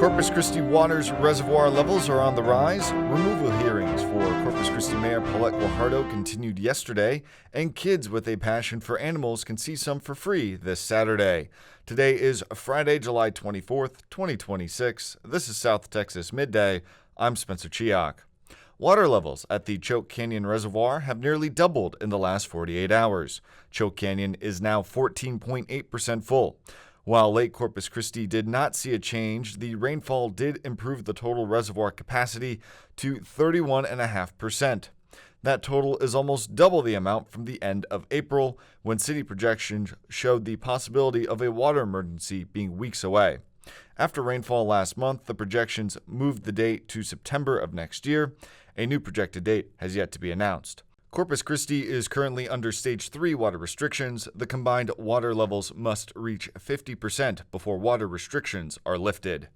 Corpus Christi water's reservoir levels are on the rise. Removal hearings for Corpus Christi Mayor Paulette Guajardo continued yesterday, and kids with a passion for animals can see some for free this Saturday. Today is Friday, July 24th, 2026. This is South Texas Midday. I'm Spencer Chiak. Water levels at the Choke Canyon Reservoir have nearly doubled in the last 48 hours. Choke Canyon is now 14.8% full. While Lake Corpus Christi did not see a change, the rainfall did improve the total reservoir capacity to 31.5%. That total is almost double the amount from the end of April, when city projections showed the possibility of a water emergency being weeks away. After rainfall last month, the projections moved the date to September of next year. A new projected date has yet to be announced. Corpus Christi is currently under Stage 3 water restrictions. The combined water levels must reach 50% before water restrictions are lifted.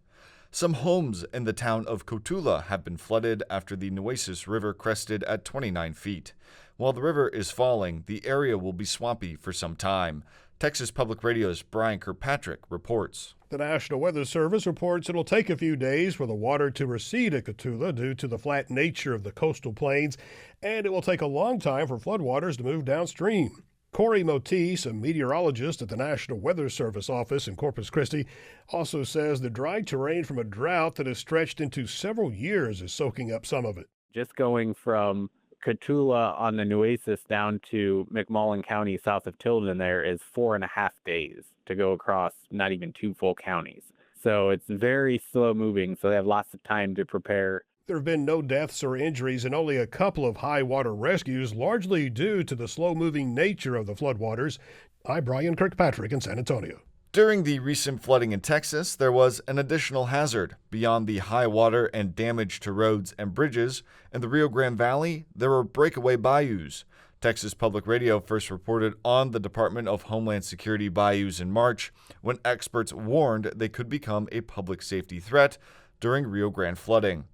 Some homes in the town of Cotulla have been flooded after the Nueces River crested at 29 feet. While the river is falling, the area will be swampy for some time. Texas Public Radio's Brian Kirkpatrick reports. The National Weather Service reports it'll take a few days for the water to recede at Cotulla due to the flat nature of the coastal plains, and it will take a long time for floodwaters to move downstream. Corey Motis, a meteorologist at the National Weather Service office in Corpus Christi, also says the dry terrain from a drought that has stretched into several years is soaking up some of it. Just going from Cotulla on the Nueces down to McMullen County south of Tilden there is 4.5 days to go across not even 2 full counties. So it's very slow moving, so they have lots of time to prepare. There have been no deaths or injuries and only a couple of high water rescues, largely due to the slow-moving nature of the floodwaters. I'm Brian Kirkpatrick in San Antonio. During the recent flooding in Texas, there was an additional hazard. Beyond the high water and damage to roads and bridges, in the Rio Grande Valley, there were breakaway bayous. Texas Public Radio first reported on the Department of Homeland Security bayous in March, when experts warned they could become a public safety threat during Rio Grande flooding.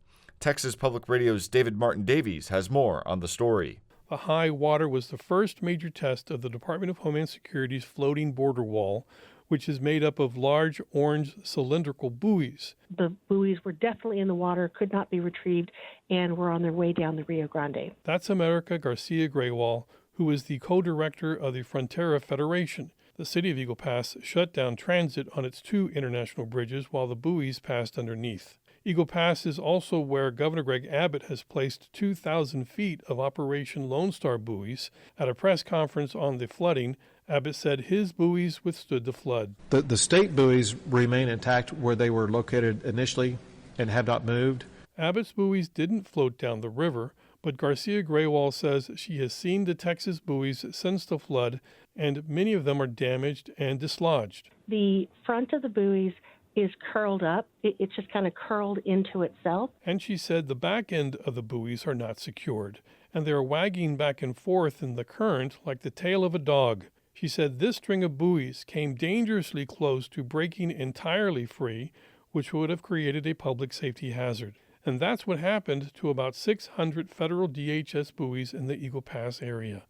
Texas Public Radio's David Martin Davies has more on the story. The high water was the first major test of the Department of Homeland Security's floating border wall, which is made up of large orange cylindrical buoys. The buoys were definitely in the water, could not be retrieved, and were on their way down the Rio Grande. That's America Garcia Graywall, who is the co-director of the Frontera Federation. The city of Eagle Pass shut down transit on its 2 international bridges while the buoys passed underneath. Eagle Pass is also where Governor Greg Abbott has placed 2,000 feet of Operation Lone Star buoys. At a press conference on the flooding, Abbott said his buoys withstood the flood. The state buoys remain intact where they were located initially and have not moved. Abbott's buoys didn't float down the river, but Garcia Graywall says she has seen the Texas buoys since the flood, and many of them are damaged and dislodged. The front of the buoys is curled up. It's just kind of curled into itself. And she said the back end of the buoys are not secured, and they are wagging back and forth in the current like the tail of a dog. She said this string of buoys came dangerously close to breaking entirely free, which would have created a public safety hazard. And that's what happened to about 600 federal DHS buoys in the Eagle Pass area.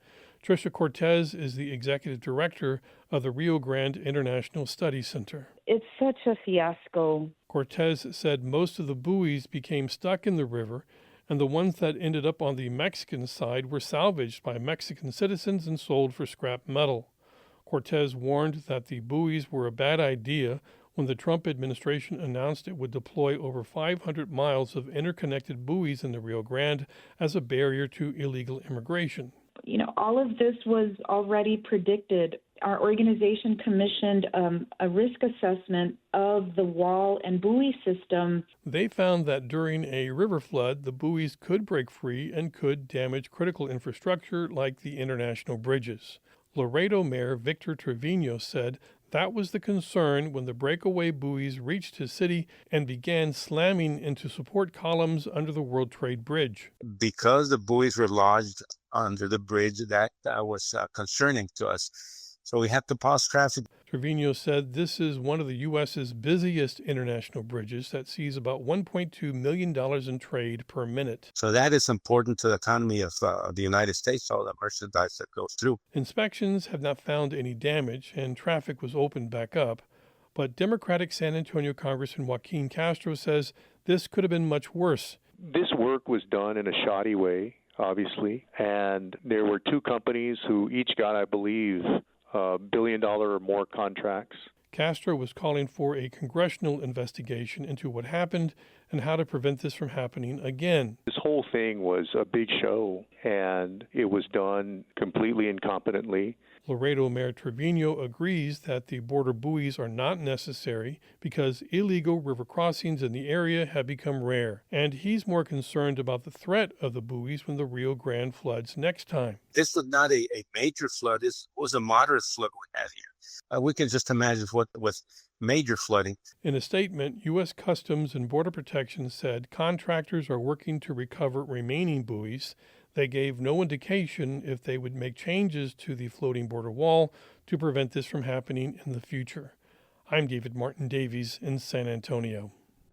Tricia Cortez is the executive director of the Rio Grande International Study Center. It's such a fiasco. Cortez said most of the buoys became stuck in the river, and the ones that ended up on the Mexican side were salvaged by Mexican citizens and sold for scrap metal. Cortez warned that the buoys were a bad idea when the Trump administration announced it would deploy over 500 miles of interconnected buoys in the Rio Grande as a barrier to illegal immigration. You know, all of this was already predicted. Our organization commissioned a risk assessment of the wall and buoy system. They found that during a river flood, the buoys could break free and could damage critical infrastructure like the international bridges. Laredo Mayor Victor Trevino said that was the concern when the breakaway buoys reached his city and began slamming into support columns under the World Trade Bridge. Because the buoys were lodged under the bridge, that was concerning to us. So we had to pause traffic. Trevino said this is one of the U.S.'s busiest international bridges that sees about $1.2 million in trade per minute. So that is important to the economy of the United States, all the merchandise that goes through. Inspections have not found any damage, and traffic was opened back up. But Democratic San Antonio Congressman Joaquin Castro says this could have been much worse. This work was done in a shoddy way, obviously, and there were two companies who each got, I believe, $1 billion or more contracts. Castro was calling for a congressional investigation into what happened and how to prevent this from happening again. This whole thing was a big show, and it was done completely incompetently. Laredo Mayor Trevino agrees that the border buoys are not necessary because illegal river crossings in the area have become rare, and he's more concerned about the threat of the buoys when the Rio Grande floods next time. This was not a major flood. This was a moderate flood we had here. We can just imagine what with major flooding. In a statement, U.S. Customs and Border Protection said contractors are working to recover remaining buoys. They gave no indication if they would make changes to the floating border wall to prevent this from happening in the future. I'm David Martin Davies in San Antonio.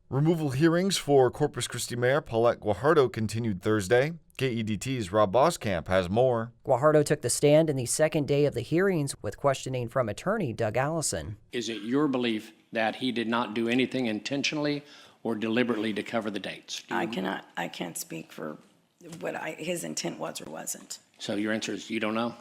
Removal hearings for Corpus Christi Mayor Paulette Guajardo continued Thursday. KEDT's Rob Boskamp has more. Guajardo took the stand in the second day of the hearings with questioning from attorney Doug Allison. Is it your belief that he did not do anything intentionally or deliberately to cover the dates? I can't speak for what his intent was or wasn't. So your answer is you don't know?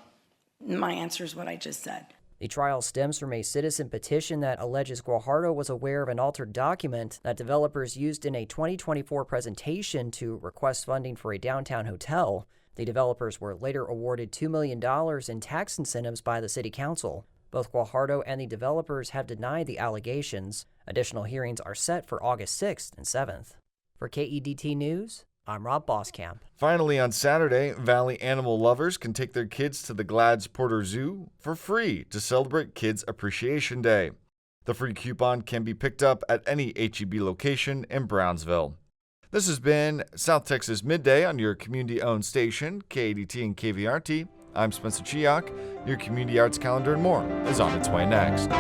My answer is what I just said. The trial stems from a citizen petition that alleges Guajardo was aware of an altered document that developers used in a 2024 presentation to request funding for a downtown hotel. The developers were later awarded $2 million in tax incentives by the city council. Both Guajardo and the developers have denied the allegations. Additional hearings are set for August 6th and 7th. For KEDT News, I'm Rob Boskamp. Finally, on Saturday, Valley animal lovers can take their kids to the Glad's Porter Zoo for free to celebrate Kids Appreciation Day. The free coupon can be picked up at any HEB location in Brownsville. This has been South Texas Midday on your community-owned station, KADT and KVRT. I'm Spencer Chiak. Your community arts calendar and more is on its way next.